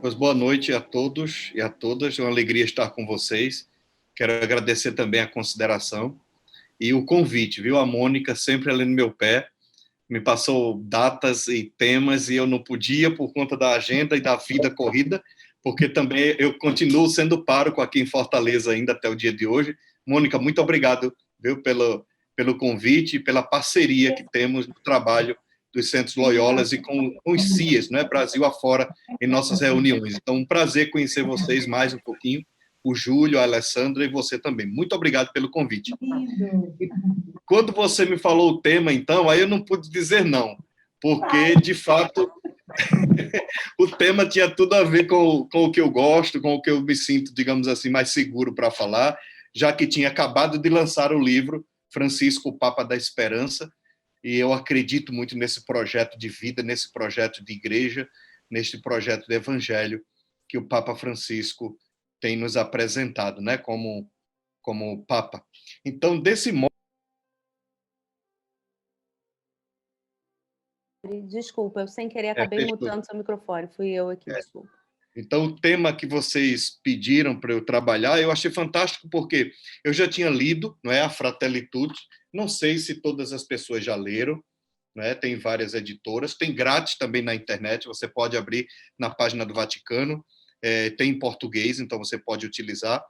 Pois boa noite a todos e a todas. É uma alegria estar com vocês. Quero agradecer também a consideração e o convite, viu? A Mônica sempre ali no meu pé, me passou datas e temas e eu não podia por conta da agenda e da vida corrida, porque também eu continuo sendo pároco aqui em Fortaleza ainda até o dia de hoje. Mônica, muito obrigado, viu, pelo convite e pela parceria que temos no trabalho dos Centros Loyolas e com os CIES, né, Brasil afora, em nossas reuniões. Então, um prazer conhecer vocês mais um pouquinho, o Júlio, a Alessandra e você também. Muito obrigado pelo convite. Quando você me falou o tema, então, aí eu não pude dizer não, porque, de fato, o tema tinha tudo a ver com o que eu gosto, com o que eu me sinto, digamos assim, mais seguro para falar, já que tinha acabado de lançar o livro Francisco, o Papa da Esperança, e eu acredito muito nesse projeto de vida, nesse projeto de igreja, nesse projeto de evangelho que o Papa Francisco tem nos apresentado, né, como Papa. Então, desse modo... Desculpa, eu sem querer acabei mutando seu microfone, fui eu aqui, desculpa. Então, o tema que vocês pediram para eu trabalhar, eu achei fantástico, porque eu já tinha lido, não é, a Fratelli Tutti, não sei se todas as pessoas já leram, não é? Tem várias editoras, tem grátis também na internet, você pode abrir na página do Vaticano, tem em português, então você pode utilizar.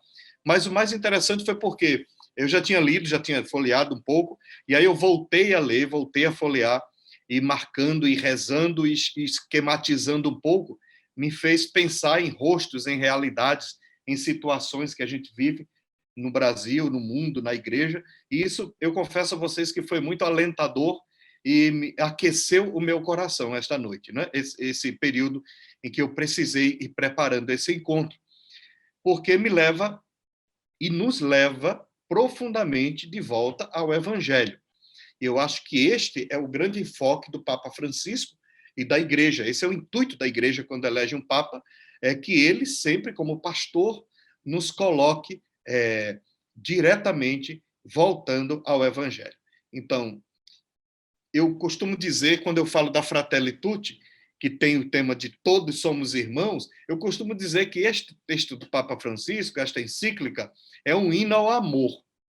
Mas o mais interessante foi porque eu já tinha lido, já tinha folheado um pouco, e aí eu voltei a ler, voltei a folhear, e marcando, e rezando, e esquematizando um pouco, me fez pensar em rostos, em realidades, em situações que a gente vive no Brasil, no mundo, na igreja, e isso, eu confesso a vocês que foi muito alentador e me aqueceu o meu coração esta noite, né? Esse período em que eu precisei ir preparando esse encontro, porque me leva e nos leva profundamente de volta ao Evangelho. Eu acho que este é o grande enfoque do Papa Francisco e da Igreja. Esse é o intuito da Igreja quando elege um Papa, é que ele sempre, como pastor, nos coloque diretamente voltando ao Evangelho. Então, eu costumo dizer, quando eu falo da Fratelli Tutti, que tem o tema de todos somos irmãos, eu costumo dizer que este texto do Papa Francisco, esta encíclica, é um hino ao amor.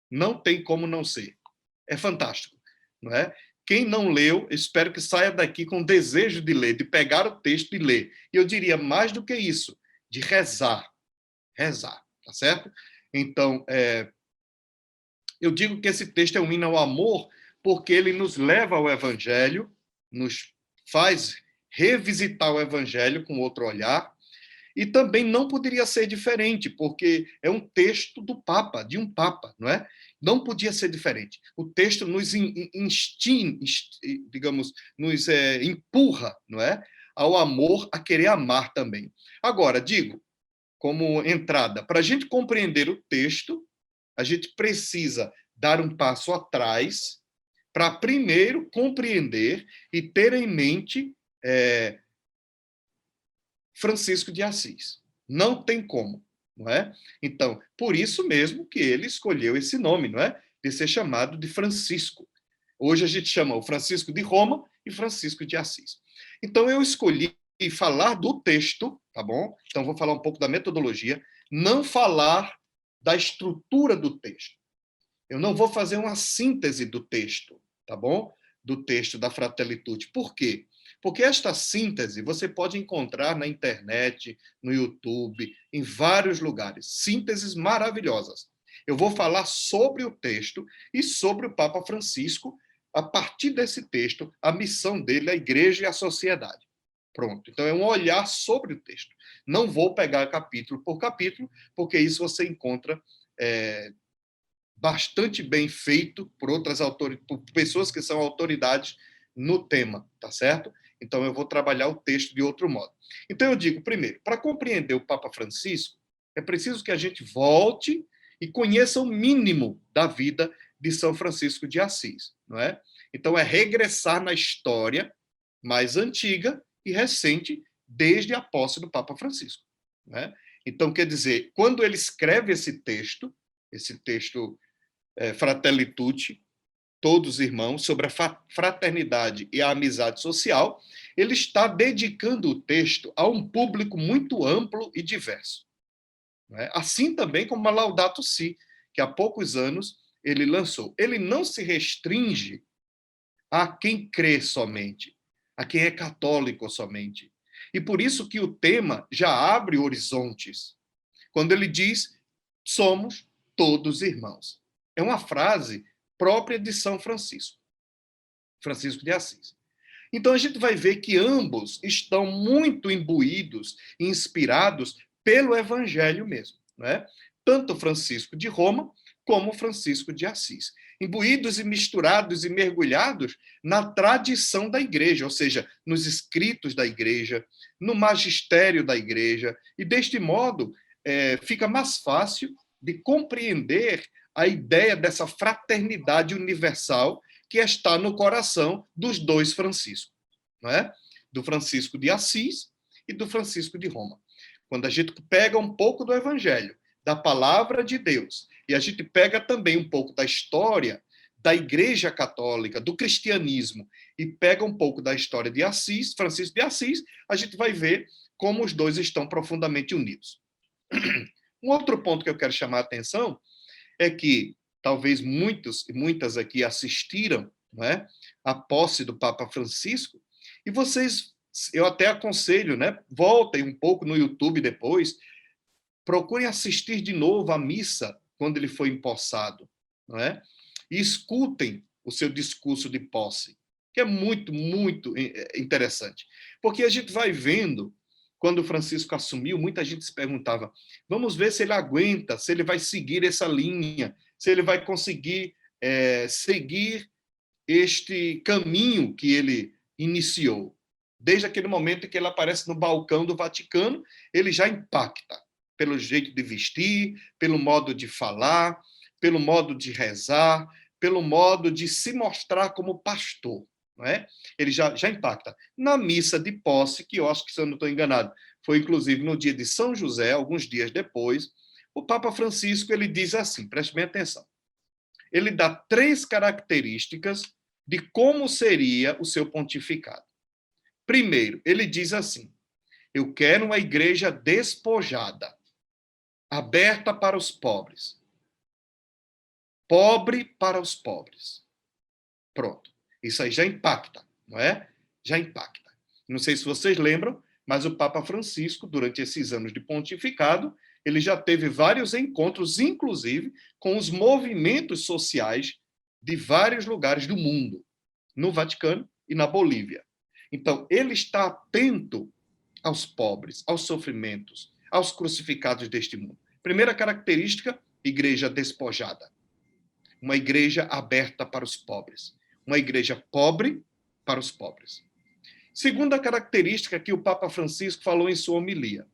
Não tem como não ser. É fantástico, não é? Quem não leu, espero que saia daqui com desejo de ler, de pegar o texto e ler. E eu diria mais do que isso, de rezar. Rezar, tá certo? Então, eu digo que esse texto é um hino ao amor porque ele nos leva ao Evangelho, nos faz revisitar o Evangelho com outro olhar, e também não poderia ser diferente, porque é um texto do Papa, de um Papa, não é? Não podia ser diferente. O texto nos digamos, nos empurra, não é? Ao amor, a querer amar também. Agora, digo, como entrada, para a gente compreender o texto, a gente precisa dar um passo atrás para primeiro compreender e ter em mente Francisco de Assis. Não tem como, não é? Então, por isso mesmo que ele escolheu esse nome, não é? De ser chamado de Francisco. Hoje a gente chama o Francisco de Roma e Francisco de Assis. Então, eu escolhi falar do texto, tá bom? Então, vou falar um pouco da metodologia, não falar da estrutura do texto. Eu não vou fazer uma síntese do texto, tá bom? Do texto da Fratelli Tutti. Por quê? Porque esta síntese você pode encontrar na internet, no YouTube, em vários lugares. Sínteses maravilhosas. Eu vou falar sobre o texto e sobre o Papa Francisco, a partir desse texto, a missão dele, a igreja e a sociedade. Pronto. Então, é um olhar sobre o texto. Não vou pegar capítulo por capítulo, porque isso você encontra bastante bem feito por por pessoas que são autoridades no tema, tá certo? Então, eu vou trabalhar o texto de outro modo. Então, eu digo, primeiro, para compreender o Papa Francisco, é preciso que a gente volte e conheça o mínimo da vida de São Francisco de Assis, não é? Então, é regressar na história mais antiga e recente, desde a posse do Papa Francisco, não é? Então, quer dizer, quando ele escreve esse texto Fratelli Tutti, todos irmãos, sobre a fraternidade e a amizade social, ele está dedicando o texto a um público muito amplo e diverso. Né? Assim também como a Laudato Si, que há poucos anos ele lançou. Ele não se restringe a quem crê somente, a quem é católico somente. E por isso que o tema já abre horizontes. Quando ele diz, somos todos irmãos. É uma frase própria de São Francisco, Francisco de Assis. Então a gente vai ver que ambos estão muito imbuídos e inspirados pelo Evangelho mesmo, né? Tanto Francisco de Roma como Francisco de Assis, imbuídos e misturados e mergulhados na tradição da igreja, ou seja, nos escritos da igreja, no magistério da igreja, e deste modo fica mais fácil de compreender a ideia dessa fraternidade universal que está no coração dos dois Franciscos, não é? Do Francisco de Assis e do Francisco de Roma. Quando a gente pega um pouco do Evangelho, da palavra de Deus, e a gente pega também um pouco da história da Igreja Católica, do cristianismo, e pega um pouco da história de Assis, Francisco de Assis, a gente vai ver como os dois estão profundamente unidos. Um outro ponto que eu quero chamar a atenção é que talvez muitos e muitas aqui assistiram, não é, a posse do Papa Francisco, e vocês, eu até aconselho, né, voltem um pouco no YouTube depois, procurem assistir de novo a missa quando ele foi empossado, não é? E escutem o seu discurso de posse, que é muito, muito interessante. Porque a gente vai vendo, quando Francisco assumiu, muita gente se perguntava, vamos ver se ele aguenta, se ele vai seguir essa linha, se ele vai conseguir seguir este caminho que ele iniciou. Desde aquele momento em que ele aparece no balcão do Vaticano, ele já impacta pelo jeito de vestir, pelo modo de falar, pelo modo de rezar, pelo modo de se mostrar como pastor. Não é? Ele já impacta. Na missa de posse, que eu acho que, se eu não estou enganado, foi inclusive no dia de São José, alguns dias depois, o Papa Francisco ele diz assim, preste bem atenção, ele dá 3 características de como seria o seu pontificado. Primeiro, ele diz assim, eu quero uma igreja despojada, aberta para os pobres. Pobre para os pobres. Pronto. Isso aí já impacta, não é? Já impacta. Não sei se vocês lembram, mas o Papa Francisco, durante esses anos de pontificado, ele já teve vários encontros, inclusive, com os movimentos sociais de vários lugares do mundo, no Vaticano e na Bolívia. Então, ele está atento aos pobres, aos sofrimentos, aos crucificados deste mundo. Primeira característica, igreja despojada. Uma igreja aberta para os pobres. Uma igreja pobre para os pobres. Segunda característica que o Papa Francisco falou em sua homilia.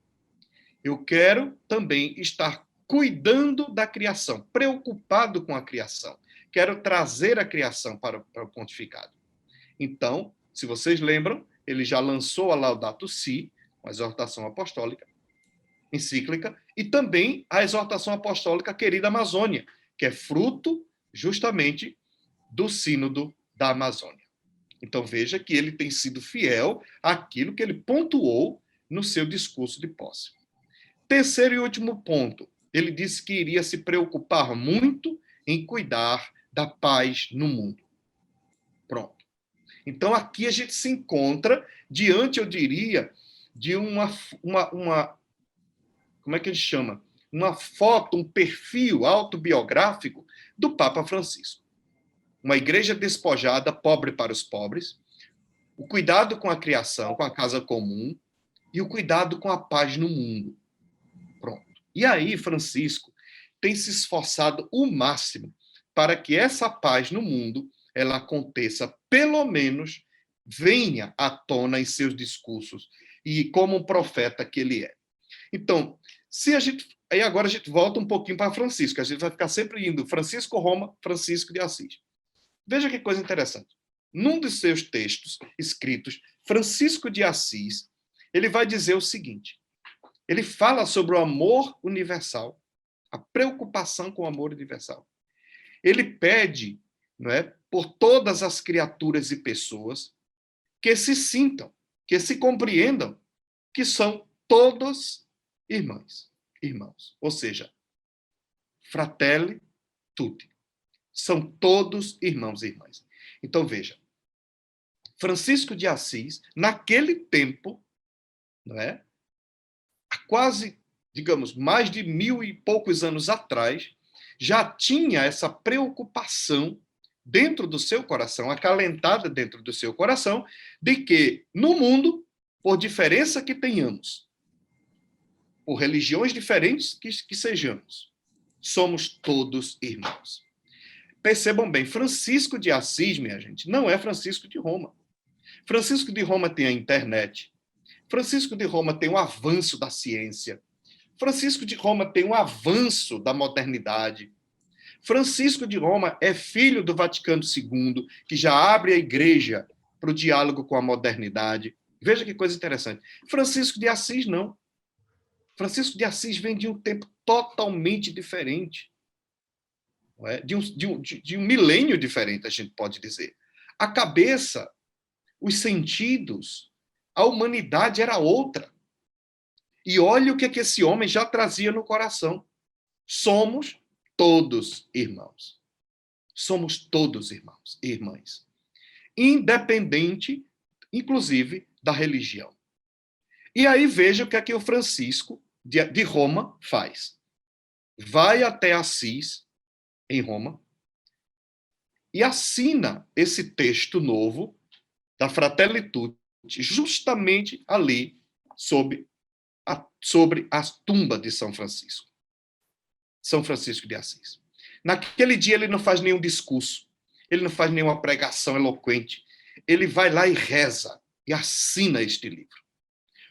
Eu quero também estar cuidando da criação, preocupado com a criação. Quero trazer a criação para o pontificado. Então, se vocês lembram, ele já lançou a Laudato Si, uma exortação apostólica, encíclica, e também a exortação apostólica Querida Amazônia, que é fruto justamente do Sínodo da Amazônia. Então veja que ele tem sido fiel àquilo que ele pontuou no seu discurso de posse. Terceiro e último ponto, ele disse que iria se preocupar muito em cuidar da paz no mundo. Pronto. Então aqui a gente se encontra diante, eu diria, de uma como é que ele chama? Uma foto, um perfil autobiográfico do Papa Francisco. Uma igreja despojada, pobre para os pobres, o cuidado com a criação, com a casa comum, e o cuidado com a paz no mundo. Pronto. E aí, Francisco tem se esforçado o máximo para que essa paz no mundo ela aconteça, pelo menos, venha à tona em seus discursos, e como um profeta que ele é. Então, se a gente... Aí agora a gente volta um pouquinho para Francisco, a gente vai ficar sempre indo Francisco Roma, Francisco de Assis. Veja que coisa interessante. Num dos seus textos escritos, Francisco de Assis, ele vai dizer o seguinte, ele fala sobre o amor universal, a preocupação com o amor universal. Ele pede, não é, por todas as criaturas e pessoas que se sintam que se compreendam que são todos irmãos. Ou seja, fratelli tutti. São todos irmãos e irmãs. Então, veja, Francisco de Assis, naquele tempo, não é? Há quase, digamos, mais de 1000 e poucos anos atrás, já tinha essa preocupação dentro do seu coração, acalentada dentro do seu coração, de que no mundo, por diferença que tenhamos, por religiões diferentes que sejamos, somos todos irmãos. Percebam bem, Francisco de Assis, minha gente, não é Francisco de Roma. Francisco de Roma tem a internet. Francisco de Roma tem o avanço da ciência. Francisco de Roma tem o avanço da modernidade. Francisco de Roma é filho do Vaticano II, que já abre a igreja para o diálogo com a modernidade. Veja que coisa interessante. Francisco de Assis, não. Francisco de Assis vem de um tempo totalmente diferente. Não é? De um milênio diferente, a gente pode dizer. A cabeça, os sentidos, a humanidade era outra. E olha o que esse homem já trazia no coração. Somos todos irmãos. Somos todos irmãos e irmãs. Independente, inclusive, da religião. E aí veja o que o Francisco de Roma faz. Vai até Assis, em Roma, e assina esse texto novo da Fratelli Tutti, justamente ali, sobre a tumba de São Francisco. São Francisco de Assis. Naquele dia ele não faz nenhum discurso, ele não faz nenhuma pregação eloquente, ele vai lá e reza, e assina este livro.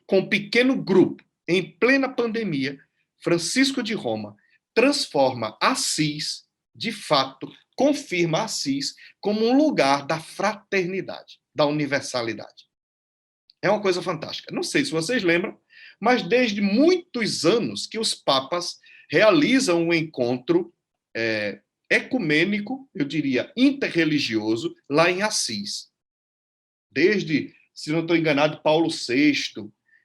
Com um pequeno grupo, em plena pandemia, Francisco de Roma transforma Assis, de fato, confirma Assis como um lugar da fraternidade, da universalidade. É uma coisa fantástica. Não sei se vocês lembram, mas desde muitos anos que os papas realizam um encontro ecumênico, eu diria, interreligioso, lá em Assis. Desde, se não estou enganado, Paulo VI,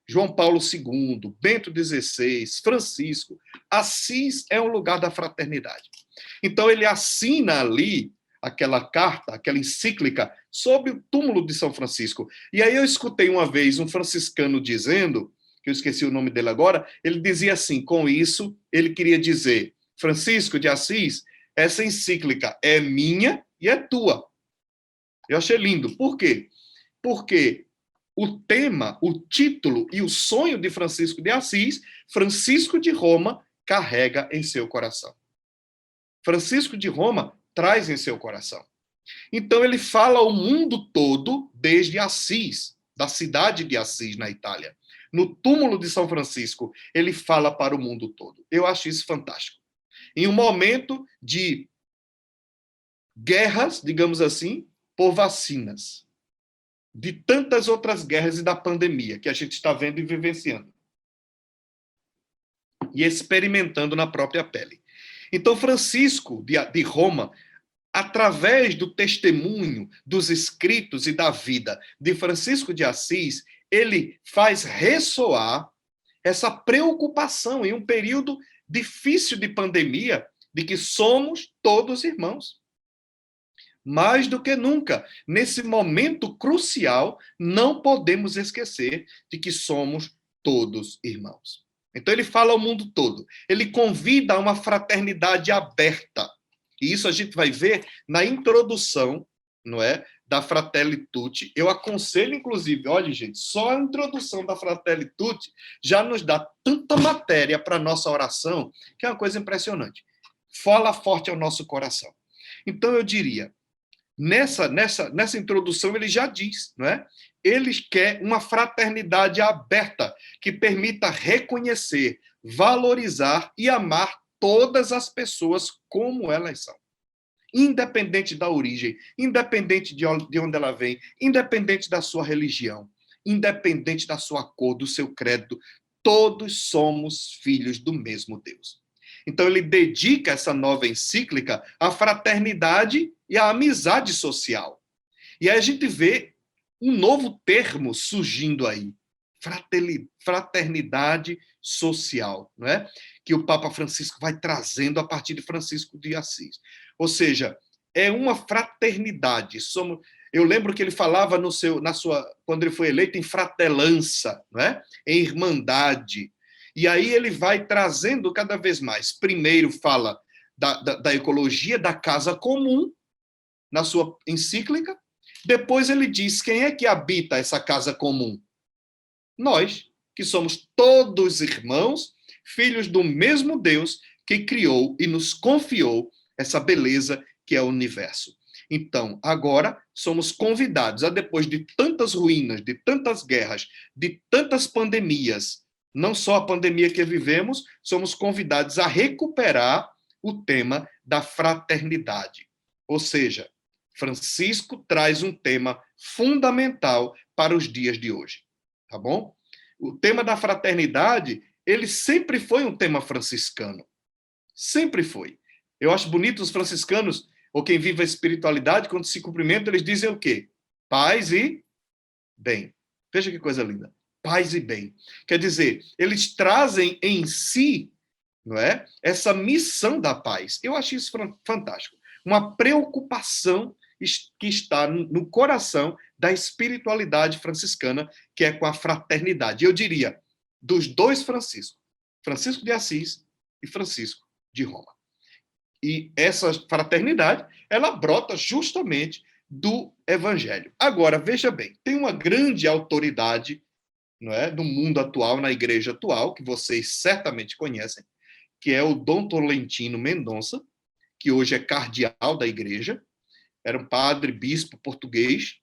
João Paulo II, Bento XVI, Francisco. Assis é um lugar da fraternidade. Então, ele assina ali aquela carta, aquela encíclica, sobre o túmulo de São Francisco. E aí eu escutei uma vez um franciscano dizendo, que eu esqueci o nome dele agora, ele dizia assim, com isso, ele queria dizer, Francisco de Assis, essa encíclica é minha e é tua. Eu achei lindo. Por quê? Porque o tema, o título e o sonho de Francisco de Assis, Francisco de Roma carrega em seu coração. Francisco de Roma traz em seu coração. Então ele fala ao mundo todo desde Assis, da cidade de Assis, na Itália. No túmulo de São Francisco, ele fala para o mundo todo. Eu acho isso fantástico. Em um momento de guerras, digamos assim, por vacinas, de tantas outras guerras e da pandemia que a gente está vendo e vivenciando. E experimentando na própria pele. Então, Francisco de Roma, através do testemunho, dos escritos e da vida de Francisco de Assis, ele faz ressoar essa preocupação em um período difícil de pandemia, de que somos todos irmãos. Mais do que nunca, nesse momento crucial, não podemos esquecer de que somos todos irmãos. Então ele fala ao mundo todo, ele convida a uma fraternidade aberta. E isso a gente vai ver na introdução, não é, da Fratelli Tutti. Eu aconselho, inclusive, olha, gente, só a introdução da Fratelli Tutti já nos dá tanta matéria para a nossa oração, que é uma coisa impressionante. Fala forte ao nosso coração. Então, eu diria, nessa introdução, ele já diz, não é? Ele quer uma fraternidade aberta, que permita reconhecer, valorizar e amar todas as pessoas como elas são. Independente da origem, independente de onde ela vem, independente da sua religião, independente da sua cor, do seu credo, todos somos filhos do mesmo Deus. Então, ele dedica essa nova encíclica à fraternidade e à amizade social. E aí a gente vê um novo termo surgindo aí, fraternidade social, não é? Que o Papa Francisco vai trazendo a partir de Francisco de Assis. Ou seja, é uma fraternidade. Eu lembro que ele falava quando ele foi eleito, em fratelança, não é? Em irmandade. E aí ele vai trazendo cada vez mais. Primeiro fala da ecologia, da casa comum, na sua encíclica. Depois ele diz quem é que habita essa casa comum. Nós, que somos todos irmãos, filhos do mesmo Deus que criou e nos confiou essa beleza que é o universo. Então, agora somos convidados a, depois de tantas ruínas, de tantas guerras, de tantas pandemias, não só a pandemia que vivemos, somos convidados a recuperar o tema da fraternidade. Ou seja, Francisco traz um tema fundamental para os dias de hoje. Tá bom? O tema da fraternidade, ele sempre foi um tema franciscano. Sempre foi. Eu acho bonito os franciscanos, ou quem vive a espiritualidade, quando se cumprimentam, eles dizem o quê? Paz e bem. Veja que coisa linda. Paz e bem. Quer dizer, eles trazem em si, não é, essa missão da paz. Eu acho isso fantástico. Uma preocupação que está no coração da espiritualidade franciscana, que é com a fraternidade. Eu diria, dos dois Franciscos, Francisco de Assis e Francisco de Roma. E essa fraternidade, ela brota justamente do Evangelho. Agora, veja bem, tem uma grande autoridade, não é, no mundo atual, na igreja atual, que vocês certamente conhecem, que é o Dom Tolentino Mendonça, que hoje é cardeal da igreja, era um padre, bispo português,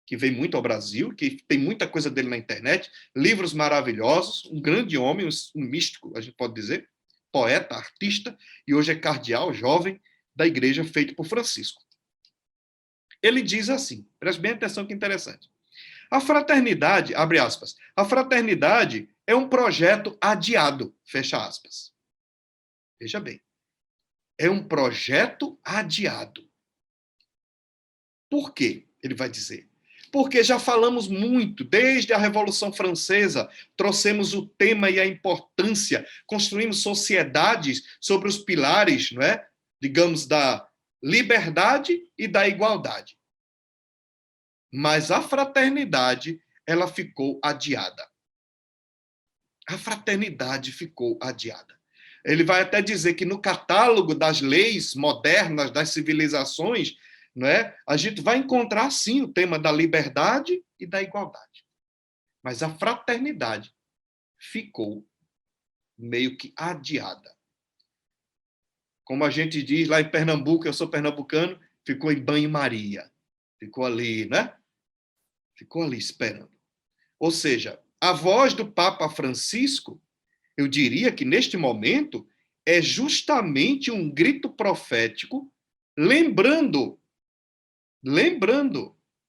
que veio muito ao Brasil, que tem muita coisa dele na internet, livros maravilhosos, um grande homem, um místico, a gente pode dizer, poeta, artista, e hoje é cardeal, jovem, da igreja, feito por Francisco. Ele diz assim, preste bem atenção que interessante. A fraternidade, abre aspas, a fraternidade é um projeto adiado, fecha aspas. Veja bem, é um projeto adiado. Por quê? Ele vai dizer. Porque já falamos muito, desde a Revolução Francesa, trouxemos o tema e a importância, construímos sociedades sobre os pilares, não é? Digamos, da liberdade e da igualdade. Mas a fraternidade, ela ficou adiada. A fraternidade ficou adiada. Ele vai até dizer que no catálogo das leis modernas, das civilizações, não é? A gente vai encontrar, sim, o tema da liberdade e da igualdade. Mas a fraternidade ficou meio que adiada. Como a gente diz lá em Pernambuco, eu sou pernambucano, ficou em banho-maria. Ficou ali, né? Ficou ali esperando. Ou seja, a voz do Papa Francisco, eu diria que neste momento é justamente um grito profético, lembrando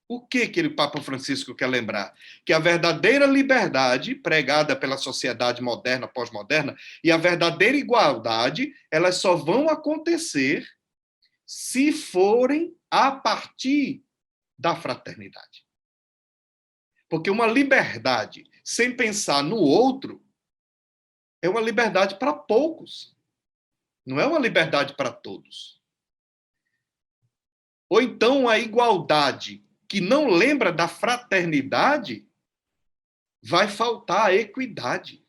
o que aquele Papa Francisco quer lembrar? Que a verdadeira liberdade pregada pela sociedade moderna, pós-moderna, e a verdadeira igualdade, elas só vão acontecer se forem a partir da fraternidade. Porque uma liberdade sem pensar no outro é uma liberdade para poucos. Não é uma liberdade para todos. Ou então a igualdade que não lembra da fraternidade, vai faltar a equidade.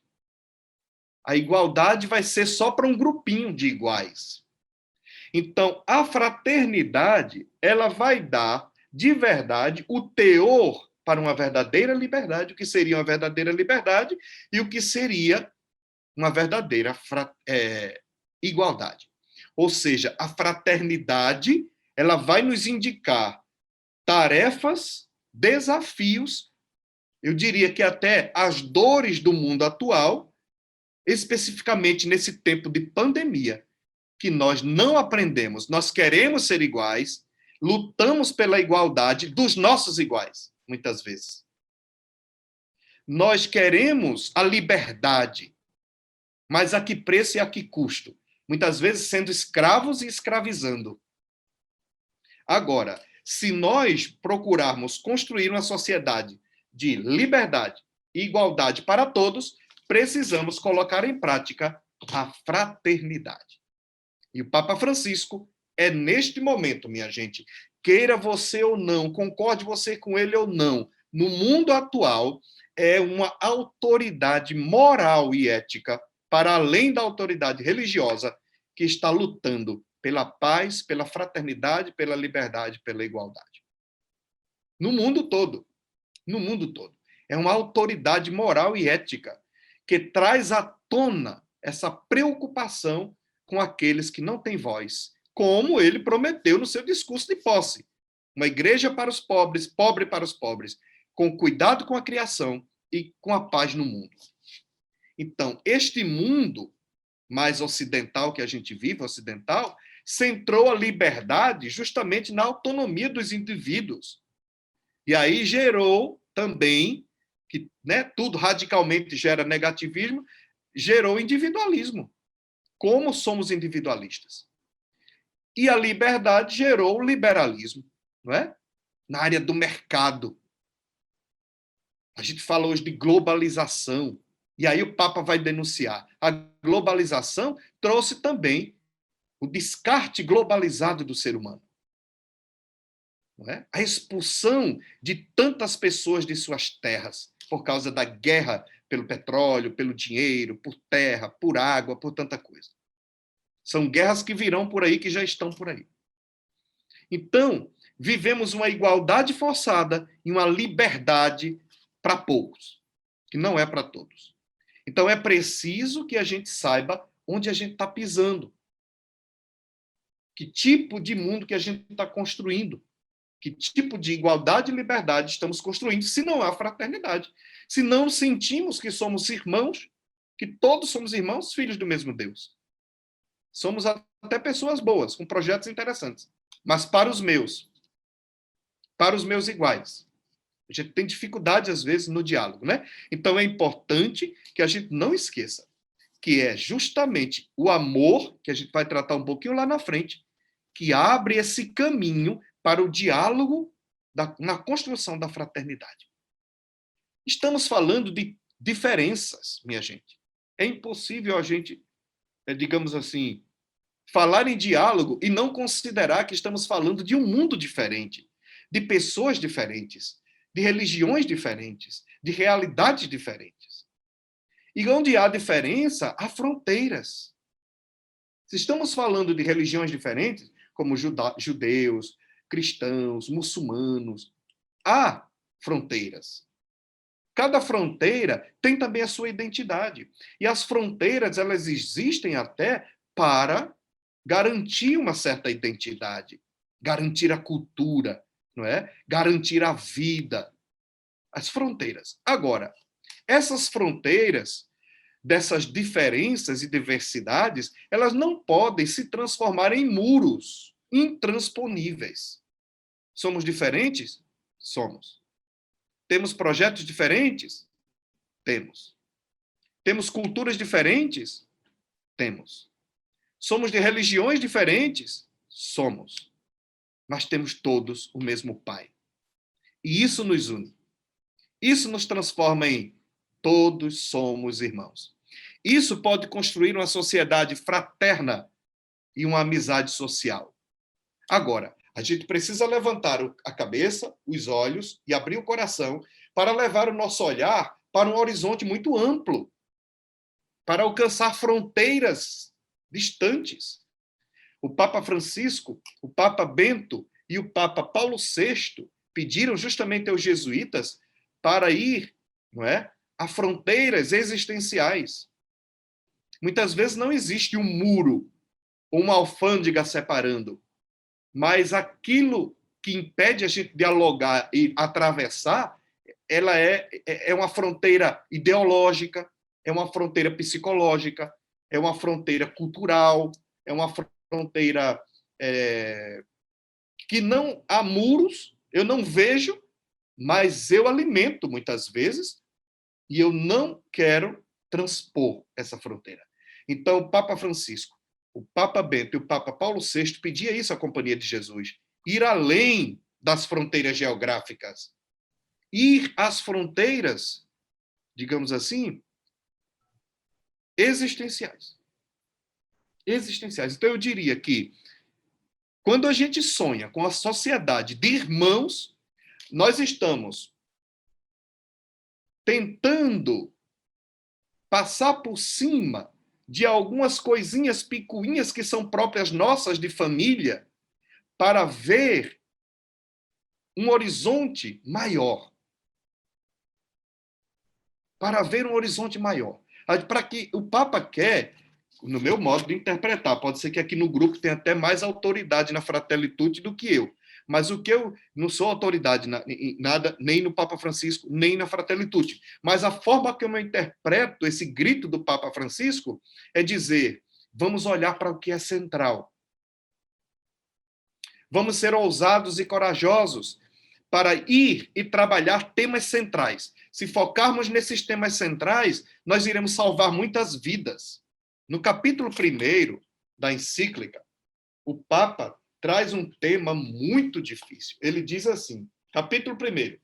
A igualdade vai ser só para um grupinho de iguais. Então, a fraternidade, ela vai dar, de verdade, o teor para uma verdadeira liberdade, o que seria uma verdadeira liberdade e o que seria uma verdadeira igualdade. Ou seja, a fraternidade, ela vai nos indicar tarefas, desafios, eu diria que até as dores do mundo atual, especificamente nesse tempo de pandemia, que nós não aprendemos, nós queremos ser iguais, lutamos pela igualdade dos nossos iguais, muitas vezes. Nós queremos a liberdade, mas a que preço e a que custo? Muitas vezes sendo escravos e escravizando. Agora, se nós procurarmos construir uma sociedade de liberdade e igualdade para todos, precisamos colocar em prática a fraternidade. E o Papa Francisco é neste momento, minha gente, queira você ou não, concorde você com ele ou não, no mundo atual, é uma autoridade moral e ética, para além da autoridade religiosa, que está lutando pela paz, pela fraternidade, pela liberdade, pela igualdade. No mundo todo. No mundo todo. É uma autoridade moral e ética que traz à tona essa preocupação com aqueles que não têm voz, como ele prometeu no seu discurso de posse. Uma igreja para os pobres, pobre para os pobres, com cuidado com a criação e com a paz no mundo. Então, este mundo mais ocidental que a gente vive, ocidental, centrou a liberdade justamente na autonomia dos indivíduos. E aí gerou também, que tudo radicalmente gera negativismo, gerou individualismo. Como somos individualistas? E a liberdade gerou o liberalismo, não é? Na área do mercado. A gente fala hoje de globalização. E aí o Papa vai denunciar. A globalização trouxe também o descarte globalizado do ser humano. Não é? A expulsão de tantas pessoas de suas terras por causa da guerra pelo petróleo, pelo dinheiro, por terra, por água, por tanta coisa. São guerras que virão por aí, que já estão por aí. Então, vivemos uma igualdade forçada e uma liberdade para poucos, que não é para todos. Então, é preciso que a gente saiba onde a gente está pisando. Que tipo de mundo que a gente está construindo. Que tipo de igualdade e liberdade estamos construindo, se não há fraternidade. Se não sentimos que somos irmãos, que todos somos irmãos, filhos do mesmo Deus. Somos até pessoas boas, com projetos interessantes. Mas para os meus iguais, a gente tem dificuldade, às vezes, no diálogo, né? Então, é importante que a gente não esqueça que é justamente o amor, que a gente vai tratar um pouquinho lá na frente, que abre esse caminho para o diálogo na construção da fraternidade. Estamos falando de diferenças, minha gente. É impossível a gente, digamos assim, falar em diálogo e não considerar que estamos falando de um mundo diferente, de pessoas diferentes, de religiões diferentes, de realidades diferentes. E onde há diferença, há fronteiras. Se estamos falando de religiões diferentes, como judeus, cristãos, muçulmanos, há fronteiras. Cada fronteira tem também a sua identidade. E as fronteiras, elas existem até para garantir uma certa identidade, garantir a cultura, não é? Garantir a vida. As fronteiras. Agora, essas fronteiras, dessas diferenças e diversidades, elas não podem se transformar em muros intransponíveis. Somos diferentes? Somos. Temos projetos diferentes? Temos. Temos culturas diferentes? Temos. Somos de religiões diferentes? Somos. Mas temos todos o mesmo Pai. E isso nos une. Isso nos transforma em todos somos irmãos. Isso pode construir uma sociedade fraterna e uma amizade social. Agora, a gente precisa levantar a cabeça, os olhos e abrir o coração para levar o nosso olhar para um horizonte muito amplo, para alcançar fronteiras distantes. O Papa Francisco, o Papa Bento e o Papa Paulo VI pediram justamente aos jesuítas para ir, não é, a fronteiras existenciais. Muitas vezes não existe um muro ou uma alfândega separando, mas aquilo que impede a gente dialogar e atravessar, ela é uma fronteira ideológica, é uma fronteira psicológica, é uma fronteira cultural, é uma fronteira que não há muros, eu não vejo, mas eu alimento muitas vezes e eu não quero transpor essa fronteira. Então, o Papa Francisco, o Papa Bento e o Papa Paulo VI pediam isso à Companhia de Jesus, ir além das fronteiras geográficas. Ir às fronteiras, digamos assim, existenciais. Existenciais. Então, eu diria que, quando a gente sonha com a sociedade de irmãos, nós estamos tentando passar por cima de algumas coisinhas picuinhas que são próprias nossas de família, para ver um horizonte maior. Para ver um horizonte maior. Para que o Papa quer, no meu modo de interpretar, pode ser que aqui no grupo tenha até mais autoridade na Fratelli Tutti do que eu, mas o que eu não sou autoridade em nada, nem no Papa Francisco, nem na Fratelli Tutti. Mas a forma que eu interpreto esse grito do Papa Francisco é dizer: vamos olhar para o que é central. Vamos ser ousados e corajosos para ir e trabalhar temas centrais. Se focarmos nesses temas centrais, nós iremos salvar muitas vidas. No capítulo 1 da encíclica, o Papa traz um tema muito difícil. Ele diz assim, capítulo 1,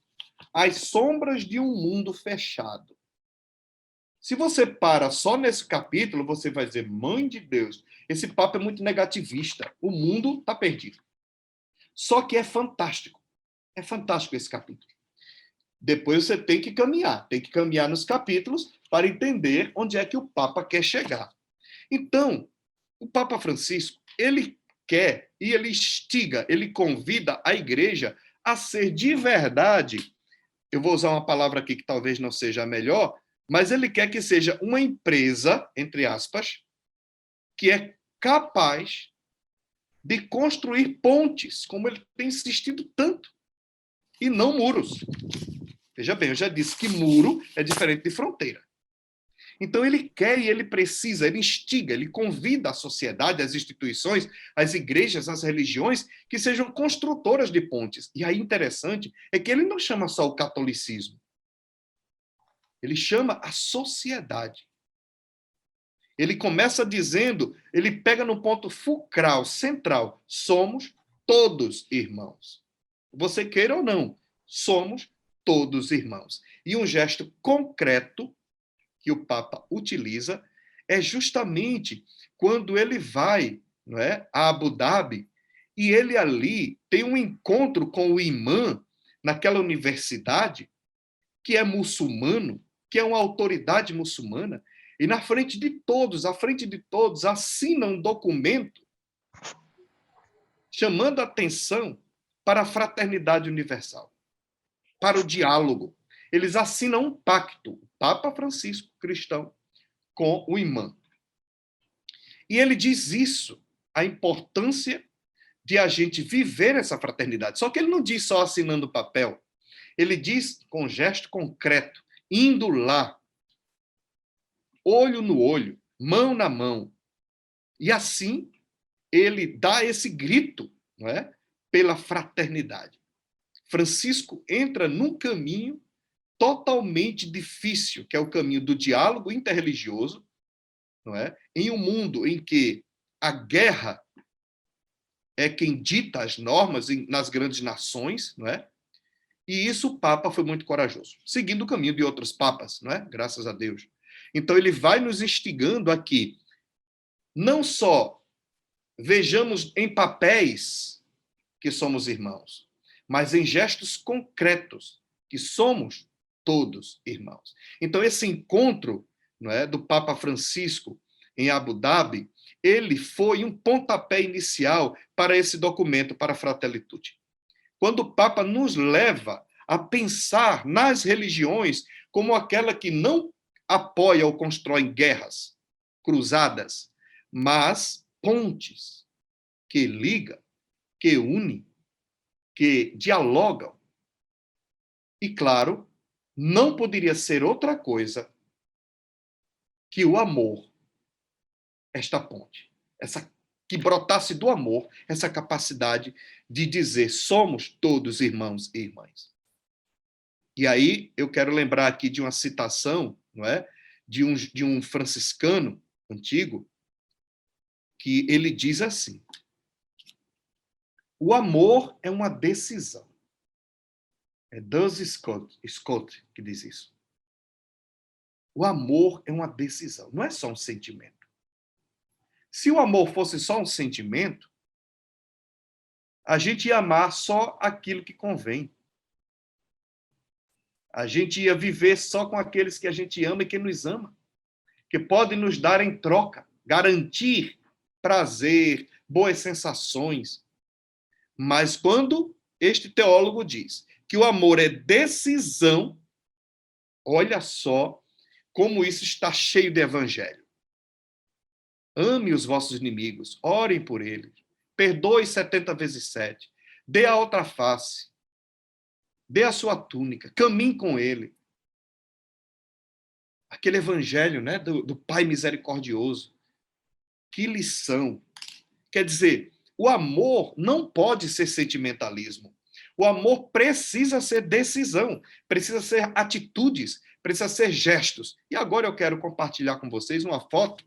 as sombras de um mundo fechado. Se você para só nesse capítulo, você vai dizer, mãe de Deus, esse Papa é muito negativista, o mundo está perdido. Só que é fantástico esse capítulo. Depois você tem que caminhar nos capítulos para entender onde é que o Papa quer chegar. Então, o Papa Francisco, ele quer e ele instiga, ele convida a igreja a ser de verdade, eu vou usar uma palavra aqui que talvez não seja a melhor, mas ele quer que seja uma empresa, entre aspas, que é capaz de construir pontes, como ele tem insistido tanto, e não muros. Veja bem, eu já disse que muro é diferente de fronteira. Então, ele quer e ele precisa, ele instiga, ele convida a sociedade, as instituições, as igrejas, as religiões, que sejam construtoras de pontes. E aí, interessante, é que ele não chama só o catolicismo. Ele chama a sociedade. Ele começa dizendo, ele pega no ponto fulcral, central, somos todos irmãos. Você queira ou não, somos todos irmãos. E um gesto concreto que o Papa utiliza é justamente quando ele vai, não é, a Abu Dhabi e ele ali tem um encontro com o imã naquela universidade que é muçulmano, que é uma autoridade muçulmana, e à frente de todos, assina um documento chamando a atenção para a fraternidade universal, para o diálogo. Eles assinam um pacto, o Papa Francisco, cristão, com o imã. E ele diz isso, a importância de a gente viver essa fraternidade. Só que ele não diz só assinando papel. Ele diz com gesto concreto, indo lá, olho no olho, mão na mão. E assim, ele dá esse grito, não é? Pela fraternidade. Francisco entra num caminho totalmente difícil, que é o caminho do diálogo interreligioso, não é? Em um mundo em que a guerra é quem dita as normas nas grandes nações, não é? E isso o Papa foi muito corajoso, seguindo o caminho de outros papas, não é? Graças a Deus. Então ele vai nos instigando aqui, não só vejamos em papéis que somos irmãos, mas em gestos concretos que somos todos irmãos. Então, esse encontro, não é, do Papa Francisco em Abu Dhabi, ele foi um pontapé inicial para esse documento, para a Fratelli Tutti. Quando o Papa nos leva a pensar nas religiões como aquela que não apoia ou constrói guerras, cruzadas, mas pontes que ligam, que unem, que dialogam. E, claro, não poderia ser outra coisa que o amor, esta ponte, que brotasse do amor, essa capacidade de dizer somos todos irmãos e irmãs. E aí eu quero lembrar aqui de uma citação, não é, de um franciscano antigo, que ele diz assim: o amor é uma decisão. É Duns Scott que diz isso. O amor é uma decisão, não é só um sentimento. Se o amor fosse só um sentimento, a gente ia amar só aquilo que convém. A gente ia viver só com aqueles que a gente ama e que nos ama, que podem nos dar em troca, garantir prazer, boas sensações. Mas quando este teólogo diz que o amor é decisão, olha só como isso está cheio de evangelho. Ame os vossos inimigos, orem por eles, perdoe 70 vezes 7, dê a outra face, dê a sua túnica, caminhe com ele. Aquele evangelho, né, do Pai misericordioso. Que lição! Quer dizer, o amor não pode ser sentimentalismo. O amor precisa ser decisão, precisa ser atitudes, precisa ser gestos. E agora eu quero compartilhar com vocês uma foto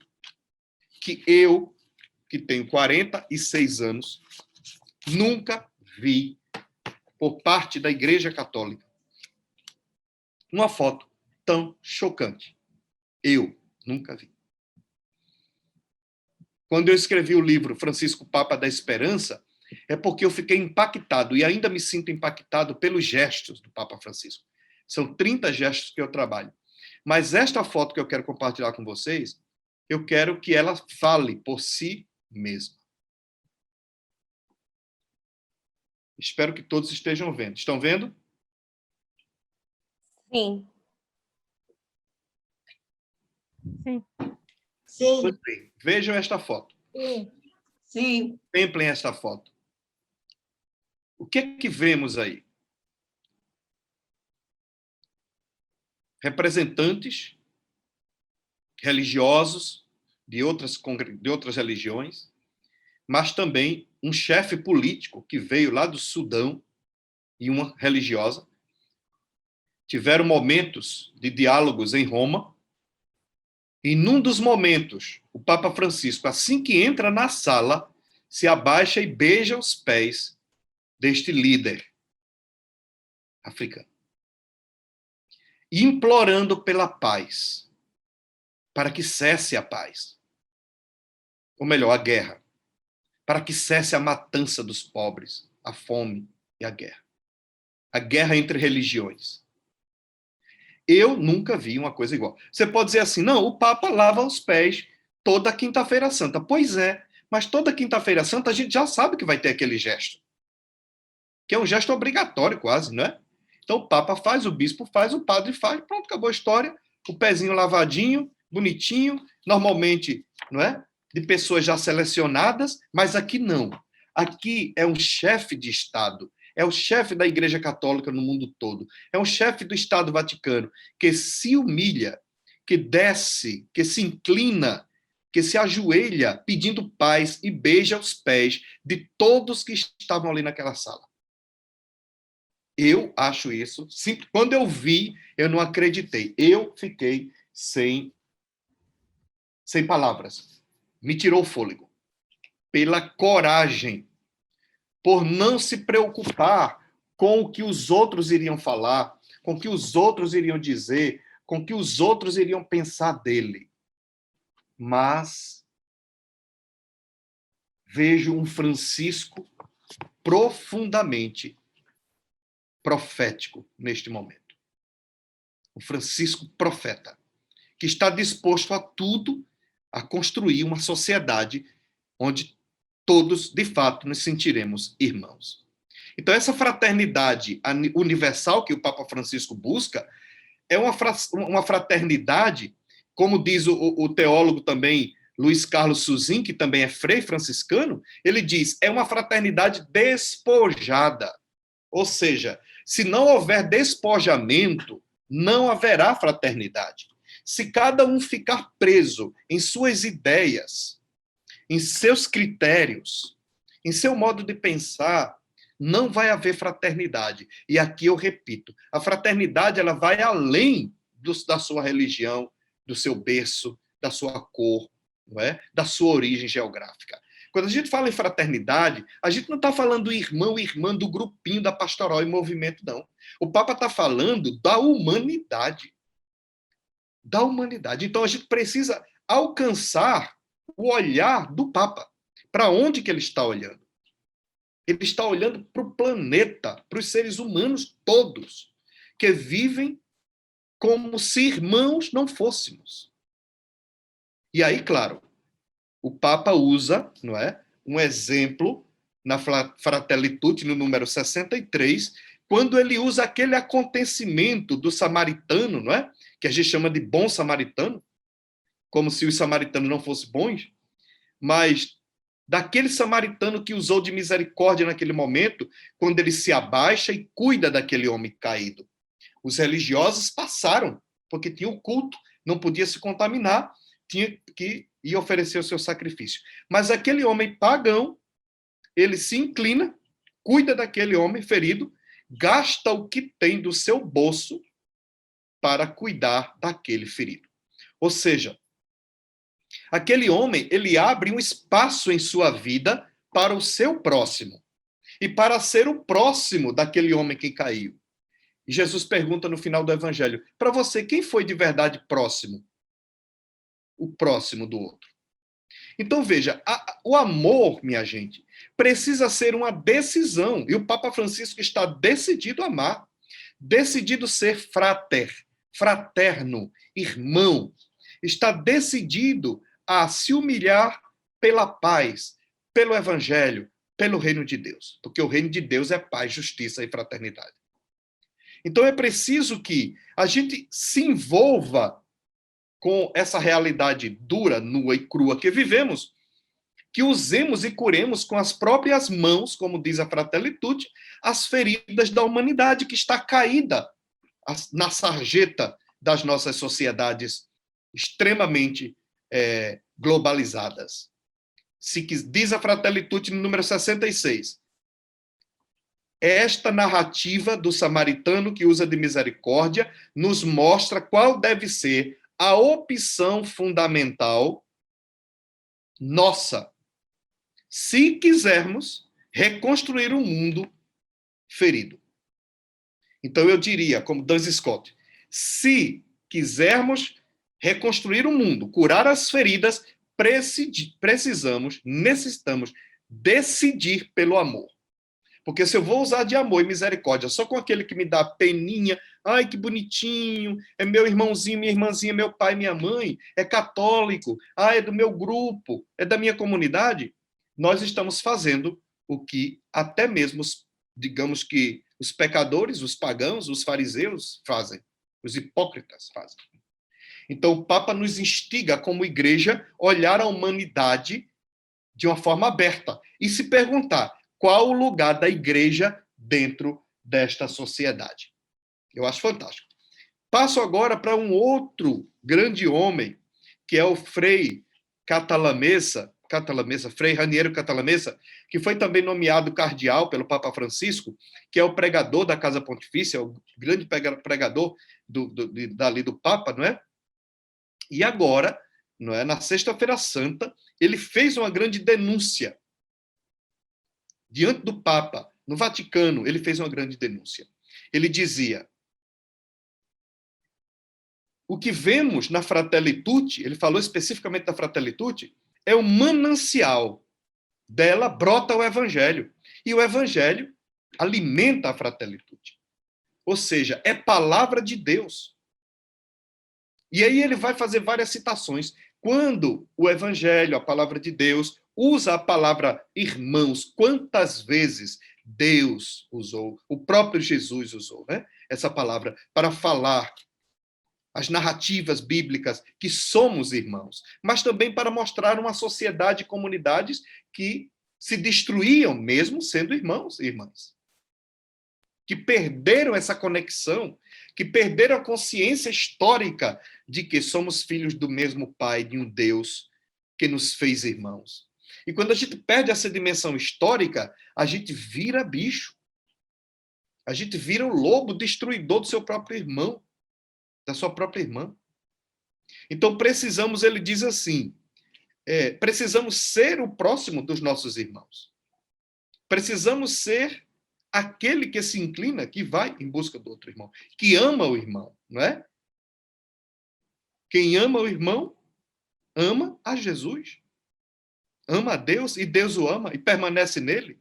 que eu, que tenho 46 anos, nunca vi por parte da Igreja Católica. Uma foto tão chocante. Eu nunca vi. Quando eu escrevi o livro Francisco Papa da Esperança, é porque eu fiquei impactado e ainda me sinto impactado pelos gestos do Papa Francisco. São 30 gestos que eu trabalho. Mas esta foto que eu quero compartilhar com vocês, eu quero que ela fale por si mesma. Espero que todos estejam vendo. Estão vendo? Sim. Sim. Sim. Muito bem. Vejam esta foto. Sim. Sim. Contemplem esta foto. O que é que vemos aí? Representantes religiosos de outras religiões, mas também um chefe político que veio lá do Sudão e uma religiosa. Tiveram momentos de diálogos em Roma. E num dos momentos, o Papa Francisco, assim que entra na sala, se abaixa e beija os pés deste líder africano, implorando pela paz, para que cesse a paz. Ou melhor, a guerra. Para que cesse a matança dos pobres, a fome e a guerra. A guerra entre religiões. Eu nunca vi uma coisa igual. Você pode dizer assim, não, o Papa lava os pés toda quinta-feira santa. Pois é, mas toda quinta-feira santa a gente já sabe que vai ter aquele gesto. Que é um gesto obrigatório quase, não é? Então o Papa faz, o bispo faz, o padre faz, pronto, acabou a história. O pezinho lavadinho, bonitinho, normalmente, não é? De pessoas já selecionadas, mas aqui não. Aqui é um chefe de Estado, é o chefe da Igreja Católica no mundo todo, é um chefe do Estado Vaticano, que se humilha, que desce, que se inclina, que se ajoelha pedindo paz e beija os pés de todos que estavam ali naquela sala. Eu acho isso, quando eu vi, eu não acreditei. Eu fiquei sem palavras. Me tirou o fôlego. Pela coragem, por não se preocupar com o que os outros iriam falar, com o que os outros iriam dizer, com o que os outros iriam pensar dele. Mas vejo um Francisco profundamente profético neste momento. O Francisco profeta, que está disposto a tudo, a construir uma sociedade onde todos, de fato, nos sentiremos irmãos. Então, essa fraternidade universal que o Papa Francisco busca é uma fraternidade, como diz o teólogo também, Luiz Carlos Suzin, que também é frei franciscano, ele diz, é uma fraternidade despojada. Ou seja, se não houver despojamento, não haverá fraternidade. Se cada um ficar preso em suas ideias, em seus critérios, em seu modo de pensar, não vai haver fraternidade. E aqui eu repito, a fraternidade ela vai além da sua religião, do seu berço, da sua cor, não é? Da sua origem geográfica. Quando a gente fala em fraternidade, a gente não está falando irmão e irmã do grupinho da Pastoral e Movimento, não. O Papa está falando da humanidade. Da humanidade. Então, a gente precisa alcançar o olhar do Papa. Para onde que ele está olhando? Ele está olhando para o planeta, para os seres humanos todos, que vivem como se irmãos não fôssemos. E aí, claro, o Papa usa, não é, um exemplo na Fratelli Tutti, no número 63, quando ele usa aquele acontecimento do samaritano, não é? Que a gente chama de bom samaritano, como se os samaritanos não fossem bons, mas daquele samaritano que usou de misericórdia naquele momento, quando ele se abaixa e cuida daquele homem caído. Os religiosos passaram, porque tinha o culto, não podia se contaminar, tinha que ir oferecer o seu sacrifício. Mas aquele homem pagão, ele se inclina, cuida daquele homem ferido, gasta o que tem do seu bolso para cuidar daquele ferido. Ou seja, aquele homem, ele abre um espaço em sua vida para o seu próximo e para ser o próximo daquele homem que caiu. E Jesus pergunta no final do evangelho, para você, quem foi de verdade próximo? O próximo do outro. Então, veja, o amor, minha gente, precisa ser uma decisão. E o Papa Francisco está decidido a amar, decidido ser fraterno, irmão. Está decidido a se humilhar pela paz, pelo evangelho, pelo reino de Deus. Porque o reino de Deus é paz, justiça e fraternidade. Então, é preciso que a gente se envolva com essa realidade dura, nua e crua que vivemos, que usemos e curemos com as próprias mãos, como diz a Fratelli Tutti, as feridas da humanidade que está caída na sarjeta das nossas sociedades extremamente globalizadas. Diz a Fratelli Tutti no número 66, esta narrativa do samaritano que usa de misericórdia nos mostra qual deve ser a opção fundamental nossa, se quisermos reconstruir um mundo ferido. Então eu diria, como Duns Scott, se quisermos reconstruir o mundo, curar as feridas, necessitamos decidir pelo amor. Porque se eu vou usar de amor e misericórdia só com aquele que me dá peninha, ai, que bonitinho, é meu irmãozinho, minha irmãzinha, meu pai, minha mãe, é católico, é do meu grupo, é da minha comunidade, nós estamos fazendo o que até mesmo, digamos que os pecadores, os pagãos, os fariseus fazem, os hipócritas fazem. Então o Papa nos instiga, como igreja, a olhar a humanidade de uma forma aberta e se perguntar, qual o lugar da igreja dentro desta sociedade? Eu acho fantástico. Passo agora para um outro grande homem, que é o Frei Catalamessa, Frei Raniero Catalamessa, que foi também nomeado cardeal pelo Papa Francisco, que é o pregador da Casa Pontifícia, o grande pregador dali do Papa, não é? E agora, não é, na Sexta-feira Santa, ele fez uma grande denúncia diante do Papa, no Vaticano, ele fez uma grande denúncia. Ele dizia, o que vemos na Fratelli Tutti, ele falou especificamente da Fratelli Tutti, é o manancial. Dela brota o Evangelho. E o Evangelho alimenta a Fratelli Tutti. Ou seja, é palavra de Deus. E aí ele vai fazer várias citações. Quando o Evangelho, a palavra de Deus, usa a palavra irmãos, quantas vezes Deus usou, o próprio Jesus usou, né? Essa palavra para falar as narrativas bíblicas que somos irmãos, mas também para mostrar uma sociedade e comunidades que se destruíam mesmo sendo irmãos e irmãs. Que perderam essa conexão, que perderam a consciência histórica de que somos filhos do mesmo Pai, de um Deus que nos fez irmãos. E quando a gente perde essa dimensão histórica, a gente vira bicho. A gente vira o lobo destruidor do seu próprio irmão, da sua própria irmã. Então precisamos, ele diz assim, precisamos ser o próximo dos nossos irmãos. Precisamos ser aquele que se inclina, que vai em busca do outro irmão, que ama o irmão, não é? Quem ama o irmão, ama a Jesus. Ama a Deus e Deus o ama e permanece nele.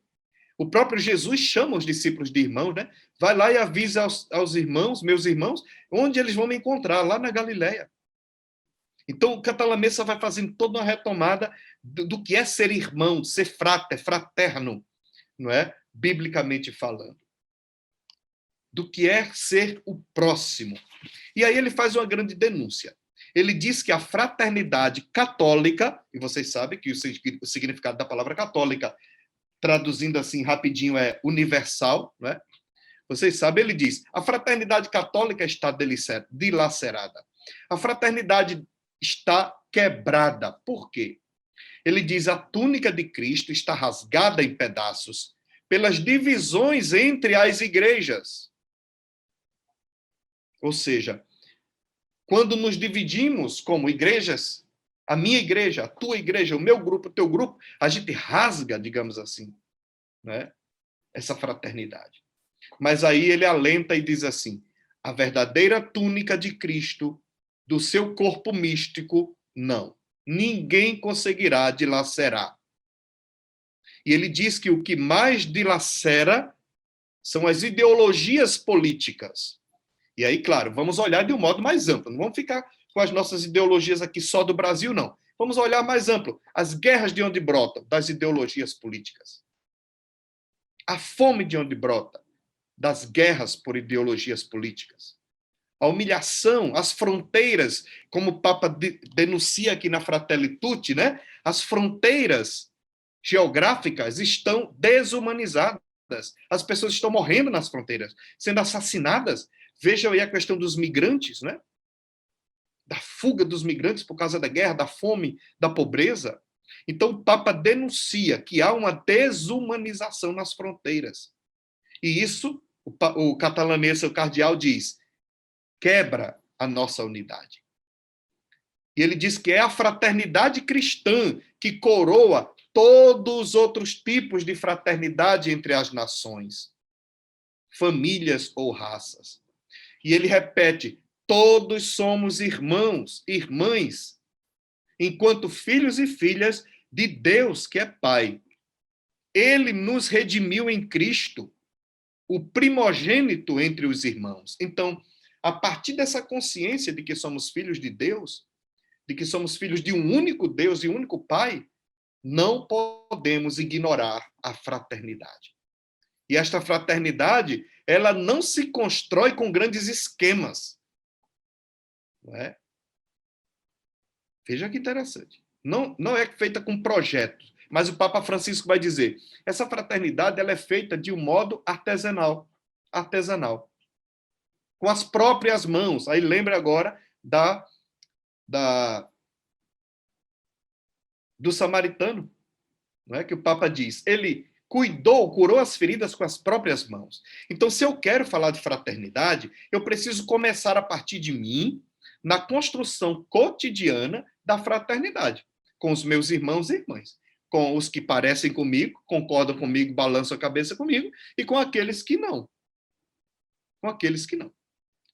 O próprio Jesus chama os discípulos de irmãos, né? Vai lá e avisa aos irmãos, meus irmãos, onde eles vão me encontrar, lá na Galileia. Então, o Catalamessa vai fazendo toda uma retomada do que é ser irmão, ser fraterno, não é? Biblicamente falando. Do que é ser o próximo. E aí ele faz uma grande denúncia. Ele diz que a fraternidade católica, e vocês sabem que o significado da palavra católica, traduzindo assim rapidinho, é universal, não é? Vocês sabem, ele diz, a fraternidade católica está dilacerada. A fraternidade está quebrada. Por quê? Ele diz, a túnica de Cristo está rasgada em pedaços pelas divisões entre as igrejas. Ou seja, quando nos dividimos como igrejas, a minha igreja, a tua igreja, o meu grupo, o teu grupo, a gente rasga, digamos assim, né? Essa fraternidade. Mas aí ele alenta e diz assim, a verdadeira túnica de Cristo, do seu corpo místico, não. Ninguém conseguirá dilacerar. E ele diz que o que mais dilacera são as ideologias políticas. E aí, claro, vamos olhar de um modo mais amplo. Não vamos ficar com as nossas ideologias aqui só do Brasil, não. Vamos olhar mais amplo. As guerras de onde brotam? Das ideologias políticas. A fome de onde brota? Das guerras por ideologias políticas. A humilhação, as fronteiras, como o Papa denuncia aqui na Fratelli Tutti, né? As fronteiras geográficas estão desumanizadas. As pessoas estão morrendo nas fronteiras, sendo assassinadas. Vejam aí a questão dos migrantes, né? Da fuga dos migrantes por causa da guerra, da fome, da pobreza. Então, o Papa denuncia que há uma desumanização nas fronteiras. E isso, o Catalamessa, o cardeal, diz, quebra a nossa unidade. E ele diz que é a fraternidade cristã que coroa todos os outros tipos de fraternidade entre as nações, famílias ou raças. E ele repete, todos somos irmãos, irmãs, enquanto filhos e filhas de Deus, que é Pai. Ele nos redimiu em Cristo, o primogênito entre os irmãos. Então, a partir dessa consciência de que somos filhos de Deus, de que somos filhos de um único Deus e um único Pai, não podemos ignorar a fraternidade. E esta fraternidade, ela não se constrói com grandes esquemas. Não é? Veja que interessante. Não é feita com projetos, mas o Papa Francisco vai dizer, essa fraternidade ela é feita de um modo artesanal. Com as próprias mãos. Aí lembra agora do samaritano, não é? Que o Papa diz, ele curou as feridas com as próprias mãos. Então, se eu quero falar de fraternidade, eu preciso começar a partir de mim, na construção cotidiana da fraternidade, com os meus irmãos e irmãs, com os que parecem comigo, concordam comigo, balançam a cabeça comigo, e com aqueles que não. Com aqueles que não.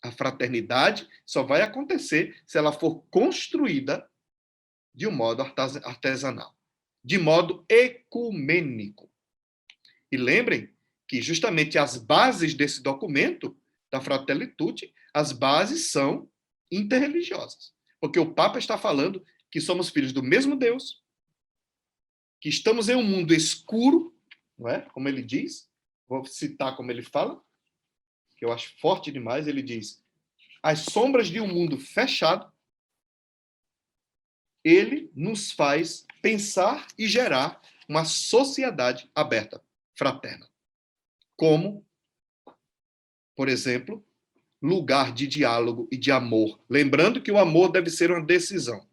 A fraternidade só vai acontecer se ela for construída de um modo artesanal, de modo ecumênico. E lembrem que justamente as bases desse documento, da Fratelli Tutti, as bases são interreligiosas. Porque o Papa está falando que somos filhos do mesmo Deus, que estamos em um mundo escuro, não é? Como ele diz, vou citar como ele fala, que eu acho forte demais, ele diz, as sombras de um mundo fechado, ele nos faz pensar e gerar uma sociedade aberta, fraterna. Como, por exemplo, lugar de diálogo e de amor. Lembrando que o amor deve ser uma decisão.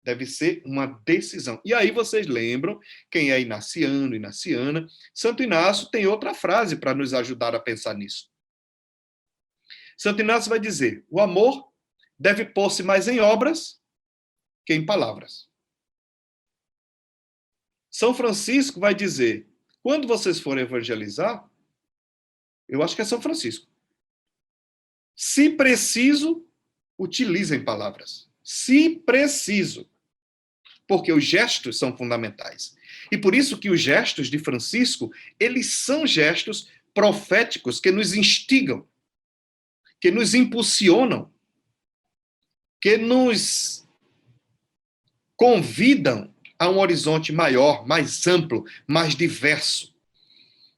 Deve ser uma decisão. E aí vocês lembram, quem é inaciano, inaciana, Santo Inácio tem outra frase para nos ajudar a pensar nisso. Santo Inácio vai dizer, o amor deve pôr-se mais em obras que em palavras. São Francisco vai dizer, quando vocês forem evangelizar, eu acho que é São Francisco, se preciso, utilizem palavras. Se preciso. Porque os gestos são fundamentais. E por isso que os gestos de Francisco, eles são gestos proféticos que nos instigam, que nos impulsionam, que nos convidam a um horizonte maior, mais amplo, mais diverso.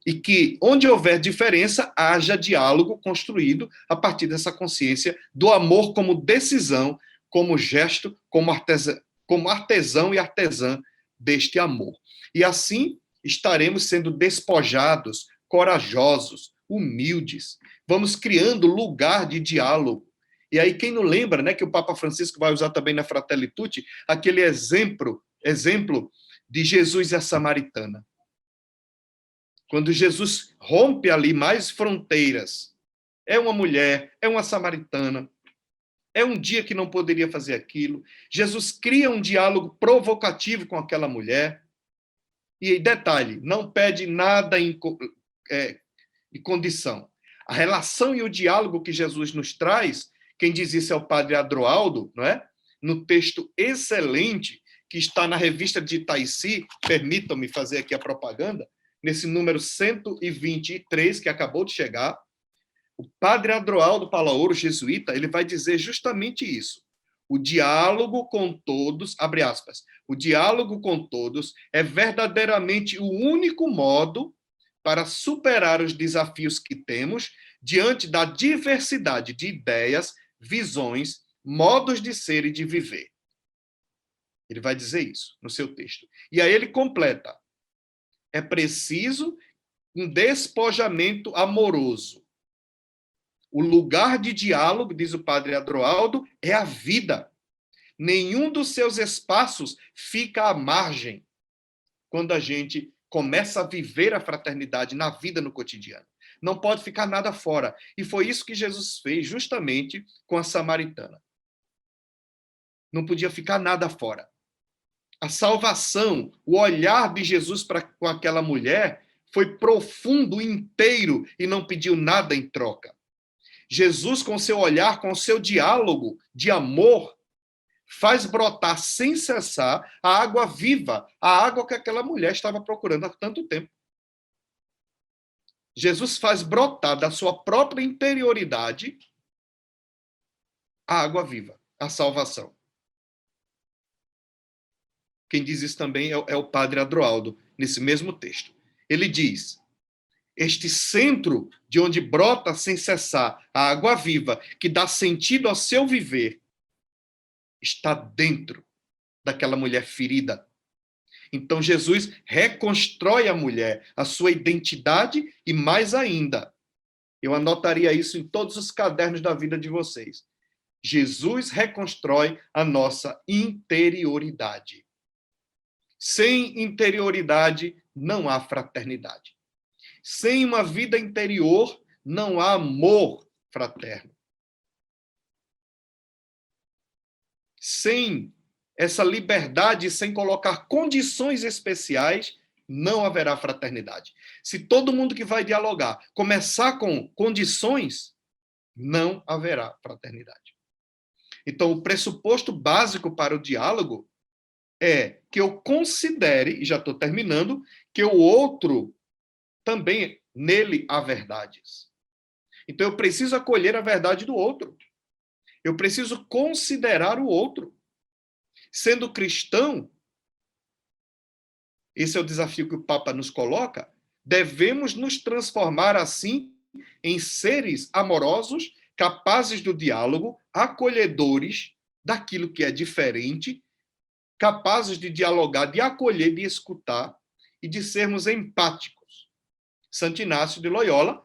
E que, onde houver diferença, haja diálogo construído a partir dessa consciência do amor como decisão, como gesto, como artesão e artesã deste amor. E assim estaremos sendo despojados, corajosos, humildes. Vamos criando lugar de diálogo. E aí, quem não lembra, né, que o Papa Francisco vai usar também na Fratelli Tutti, aquele exemplo de Jesus e a samaritana. Quando Jesus rompe ali mais fronteiras, é uma mulher, é uma samaritana, é um dia que não poderia fazer aquilo. Jesus cria um diálogo provocativo com aquela mulher. E detalhe, não pede nada em condição. A relação e o diálogo que Jesus nos traz, quem diz isso é o padre Adroaldo, não é? No texto excelente que está na revista de Itaici, permitam-me fazer aqui a propaganda, nesse número 123, que acabou de chegar, o padre Adroaldo Palaoro, jesuíta, ele vai dizer justamente isso. O diálogo com todos, abre aspas, o diálogo com todos é verdadeiramente o único modo para superar os desafios que temos diante da diversidade de ideias, visões, modos de ser e de viver. Ele vai dizer isso no seu texto. E aí ele completa. É preciso um despojamento amoroso. O lugar de diálogo, diz o padre Adroaldo, é a vida. Nenhum dos seus espaços fica à margem quando a gente começa a viver a fraternidade na vida, no cotidiano. Não pode ficar nada fora. E foi isso que Jesus fez justamente com a samaritana. Não podia ficar nada fora. A salvação, o olhar de Jesus com aquela mulher foi profundo, inteiro, e não pediu nada em troca. Jesus, com seu olhar, com seu diálogo de amor, faz brotar sem cessar a água viva, a água que aquela mulher estava procurando há tanto tempo. Jesus faz brotar da sua própria interioridade a água viva, a salvação. Quem diz isso também é o padre Adroaldo, nesse mesmo texto. Ele diz, este centro de onde brota sem cessar a água viva, que dá sentido ao seu viver, está dentro daquela mulher ferida. Então Jesus reconstrói a mulher, a sua identidade e mais ainda. Eu anotaria isso em todos os cadernos da vida de vocês. Jesus reconstrói a nossa interioridade. Sem interioridade, não há fraternidade. Sem uma vida interior, não há amor fraterno. Sem essa liberdade, sem colocar condições especiais, não haverá fraternidade. Se todo mundo que vai dialogar começar com condições, não haverá fraternidade. Então, o pressuposto básico para o diálogo é que eu considere, e já estou terminando, que o outro também, nele há verdades. Então, eu preciso acolher a verdade do outro. Eu preciso considerar o outro. Sendo cristão, esse é o desafio que o Papa nos coloca, devemos nos transformar assim em seres amorosos, capazes do diálogo, acolhedores daquilo que é diferente, capazes de dialogar, de acolher, de escutar e de sermos empáticos. Santo Inácio de Loyola,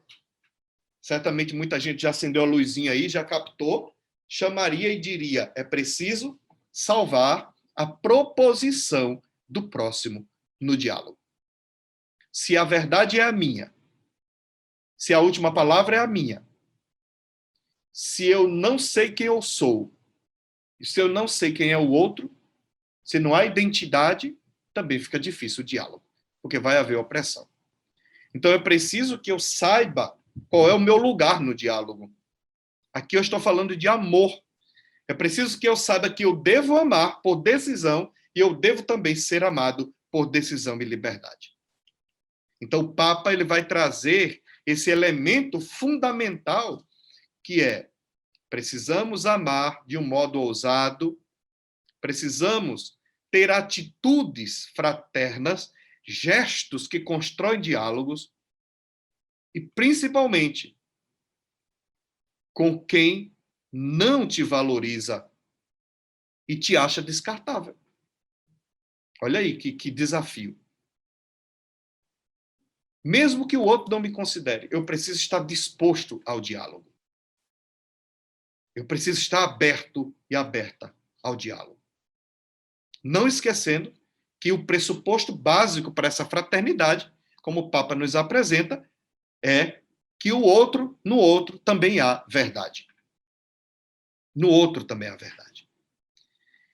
certamente muita gente já acendeu a luzinha aí, já captou, chamaria e diria, é preciso salvar a proposição do próximo no diálogo. Se a verdade é a minha, se a última palavra é a minha, se eu não sei quem eu sou, se eu não sei quem é o outro, se não há identidade, também fica difícil o diálogo, porque vai haver opressão. Então, é preciso que eu saiba qual é o meu lugar no diálogo. Aqui eu estou falando de amor. É preciso que eu saiba que eu devo amar por decisão e eu devo também ser amado por decisão e liberdade. Então, o Papa ele vai trazer esse elemento fundamental que é: precisamos amar de um modo ousado, precisamos ter atitudes fraternas, gestos que constroem diálogos e, principalmente, com quem não te valoriza e te acha descartável. Olha aí que desafio. Mesmo que o outro não me considere, eu preciso estar disposto ao diálogo. Eu preciso estar aberto e aberta ao diálogo. Não esquecendo que o pressuposto básico para essa fraternidade, como o Papa nos apresenta, é que o outro, no outro, também há verdade. No outro também há verdade.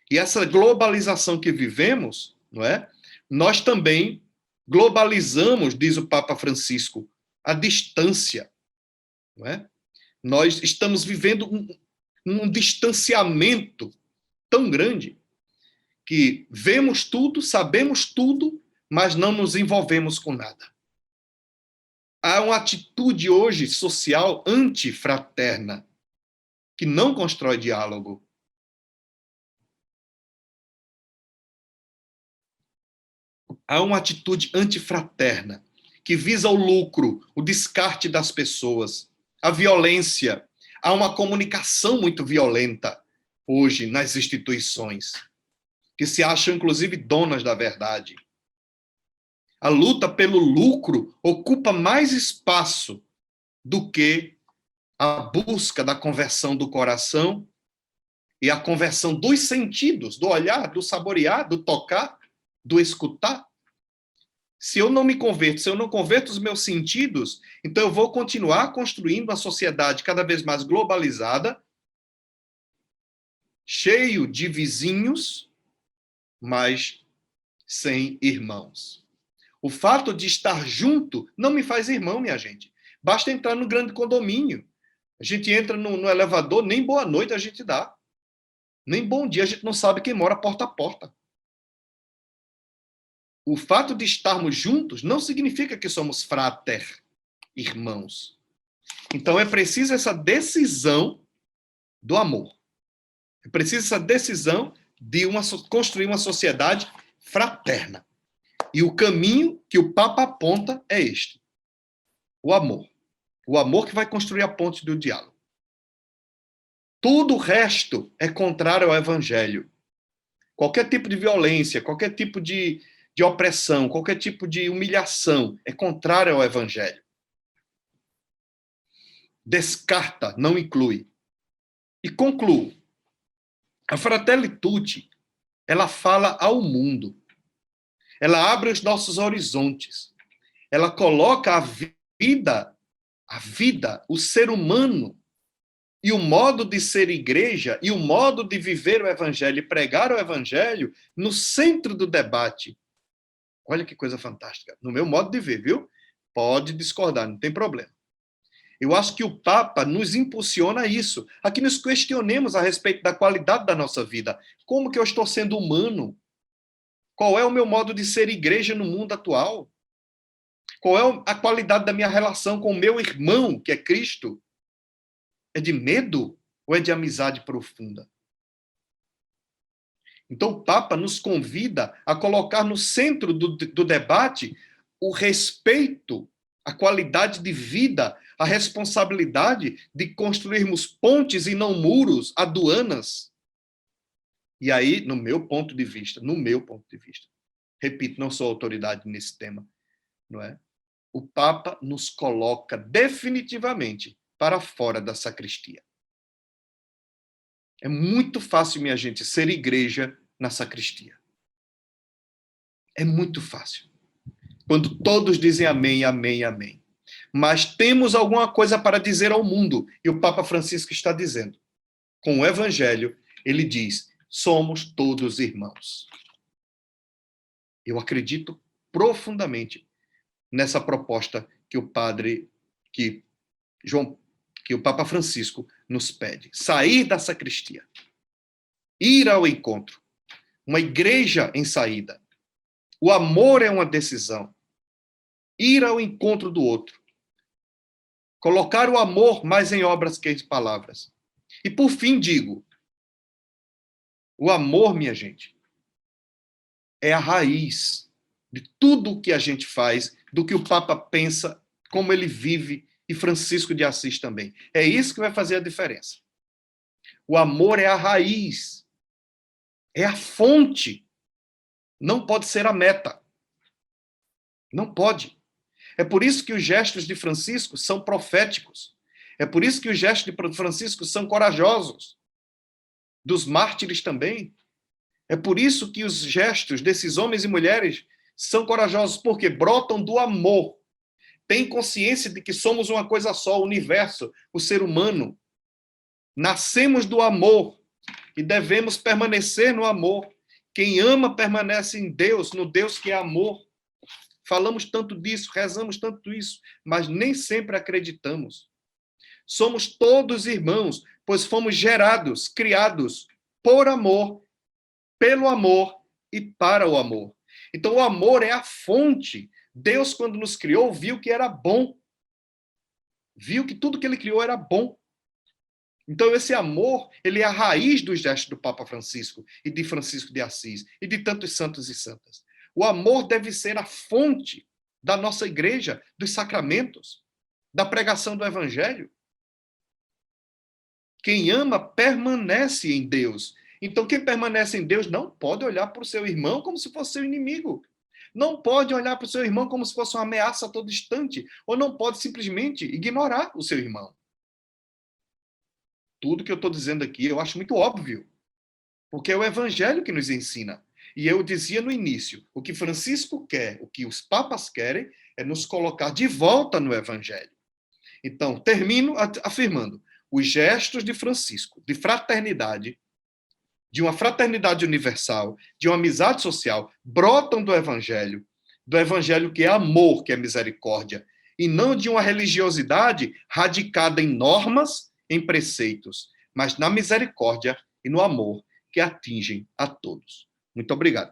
E essa globalização que vivemos, não é? Nós também globalizamos, diz o Papa Francisco, a distância, não é? Nós estamos vivendo um distanciamento tão grande que vemos tudo, sabemos tudo, mas não nos envolvemos com nada. Há uma atitude hoje social antifraterna que não constrói diálogo. Há uma atitude antifraterna que visa o lucro, o descarte das pessoas, a violência. Há uma comunicação muito violenta hoje nas instituições, que se acham, inclusive, donas da verdade. A luta pelo lucro ocupa mais espaço do que a busca da conversão do coração e a conversão dos sentidos, do olhar, do saborear, do tocar, do escutar. Se eu não me converto, se eu não converto os meus sentidos, então eu vou continuar construindo uma sociedade cada vez mais globalizada, cheio de vizinhos, mas sem irmãos. O fato de estar junto não me faz irmão, minha gente. Basta entrar no grande condomínio. A gente entra no elevador, nem boa noite a gente dá. Nem bom dia, a gente não sabe quem mora porta a porta. O fato de estarmos juntos não significa que somos frater, irmãos. Então é preciso essa decisão do amor. É preciso essa decisão de construir uma sociedade fraterna. E o caminho que o Papa aponta é este: o amor. O amor que vai construir a ponte do diálogo. Tudo o resto é contrário ao Evangelho. Qualquer tipo de violência, qualquer tipo de opressão, qualquer tipo de humilhação é contrário ao Evangelho. Descarta, não inclui. E concluo. A Fratelli Tutti, ela fala ao mundo. Ela abre os nossos horizontes. Ela coloca a vida, o ser humano, e o modo de ser igreja, e o modo de viver o Evangelho e pregar o Evangelho no centro do debate. Olha que coisa fantástica. No meu modo de ver, viu? Pode discordar, não tem problema. Eu acho que o Papa nos impulsiona a isso, a que nos questionemos a respeito da qualidade da nossa vida. Como que eu estou sendo humano? Qual é o meu modo de ser igreja no mundo atual? Qual é a qualidade da minha relação com o meu irmão, que é Cristo? É de medo ou é de amizade profunda? Então, o Papa nos convida a colocar no centro do debate o respeito, a qualidade de vida, a responsabilidade de construirmos pontes e não muros, aduanas. E aí, no meu ponto de vista, repito, não sou autoridade nesse tema, não é? O Papa nos coloca definitivamente para fora da sacristia. É muito fácil, minha gente, ser igreja na sacristia. É muito fácil. Quando todos dizem amém, amém, amém. Mas temos alguma coisa para dizer ao mundo. E o Papa Francisco está dizendo. Com o Evangelho, ele diz, somos todos irmãos. Eu acredito profundamente nessa proposta que o Papa Francisco nos pede. Sair da sacristia. Ir ao encontro. Uma igreja em saída. O amor é uma decisão. Ir ao encontro do outro. Colocar o amor mais em obras que em palavras. E por fim digo, o amor, minha gente, é a raiz de tudo o que a gente faz, do que o Papa pensa, como ele vive, e Francisco de Assis também. É isso que vai fazer a diferença. O amor é a raiz, é a fonte. Não pode ser a meta. Não pode. É por isso que os gestos de Francisco são proféticos. É por isso que os gestos de Francisco são corajosos. Dos mártires também. É por isso que os gestos desses homens e mulheres são corajosos, porque brotam do amor. Têm consciência de que somos uma coisa só, o universo, o ser humano. Nascemos do amor e devemos permanecer no amor. Quem ama permanece em Deus, no Deus que é amor. Falamos tanto disso, rezamos tanto isso, mas nem sempre acreditamos. Somos todos irmãos, pois fomos gerados, criados por amor, pelo amor e para o amor. Então, o amor é a fonte. Deus, quando nos criou, viu que era bom. Viu que tudo que ele criou era bom. Então, esse amor, ele é a raiz dos gestos do Papa Francisco e de Francisco de Assis e de tantos santos e santas. O amor deve ser a fonte da nossa igreja, dos sacramentos, da pregação do evangelho. Quem ama permanece em Deus. Então, quem permanece em Deus não pode olhar para o seu irmão como se fosse seu inimigo. Não pode olhar para o seu irmão como se fosse uma ameaça a todo instante. Ou não pode simplesmente ignorar o seu irmão. Tudo que eu estou dizendo aqui eu acho muito óbvio. Porque é o evangelho que nos ensina. E eu dizia no início, o que Francisco quer, o que os papas querem, é nos colocar de volta no evangelho. Então, termino afirmando, os gestos de Francisco, de fraternidade, de uma fraternidade universal, de uma amizade social, brotam do evangelho que é amor, que é misericórdia, e não de uma religiosidade radicada em normas, em preceitos, mas na misericórdia e no amor que atingem a todos. Muito obrigado.